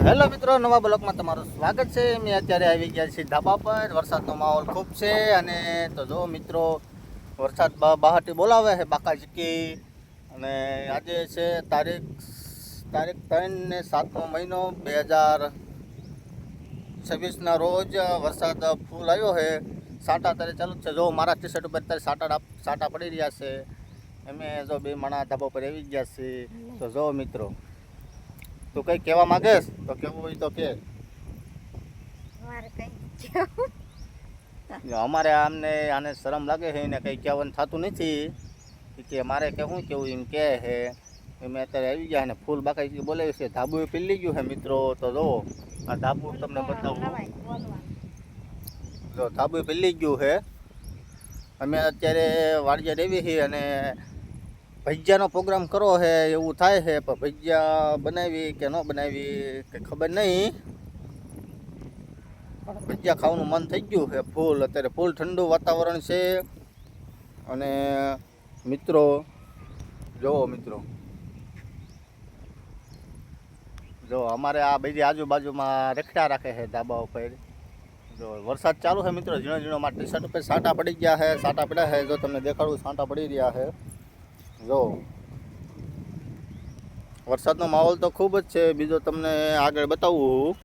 Hello મિત્રો, નવા બ્લોકમાં તમારું સ્વાગત છે. મેં અત્યારે આવી ગયા છીએ ધાબા પર. વરસાદનો માહોલ ખૂબ છે અને તો જો મિત્રો, વરસાદ બહાટી બોલાવે છે બાકાજીકી. અને આજે છે તારીખ 3 ને 7મો મહિનો 2026ના રોજ વરસાદ ફૂલ આવ્યો છે. સાટા અત્યારે ચાલુ જ છે. જો મારા ટી શર્ટ ઉપર અત્યારે સાટા પડી રહ્યા છે. અમે જો બે માણા ધાબા પર આવી ગયા છીએ. તો જો મિત્રો, તું કઈ કહેવા માંગેશ તો કેવું હોય તો કે. અમારે આને શરમ લાગે છે, એને કંઈ કહેવાનું થતું નથી કે મારે કેવું કેવું એમ કહે છે. મેં અત્યારે આવી ગયા ને ફૂલ બાકાઈ બોલાવ્યું છે. ધાબુ પીલી ગયું છે મિત્રો. તો જો આ ધાબુ તમને બતાવું. જો ધાબુ પીલી ગયું છે. અમે અત્યારે વાડિયા રેવી છીએ અને ભજીયાનો પ્રોગ્રામ કરો છે એવું થાય છે, પણ ભજીયા બનાવી કે ન બનાવી કે ખબર નહીં. પણ ભજીયા ખાવાનું મન થઈ ગયું છે ફૂલ. અત્યારે ફૂલ ઠંડુ વાતાવરણ છે. અને મિત્રો જુઓ મિત્રો, જો અમારે આ બધી આજુબાજુમાં રખડા રાખે છે ધાબા ઉપર. જો વરસાદ ચાલુ છે મિત્રો, ઝીણો ઝીણો મારા ટી શર્ટ ઉપર સાંટા પડી ગયા છે. સાંટા પડ્યા છે, જો તમને દેખાડું, સાંટા પડી રહ્યા છે. જો વરસાદનો માહોલ તો ખૂબ જ છે. બીજો તમને આગળ બતાવું.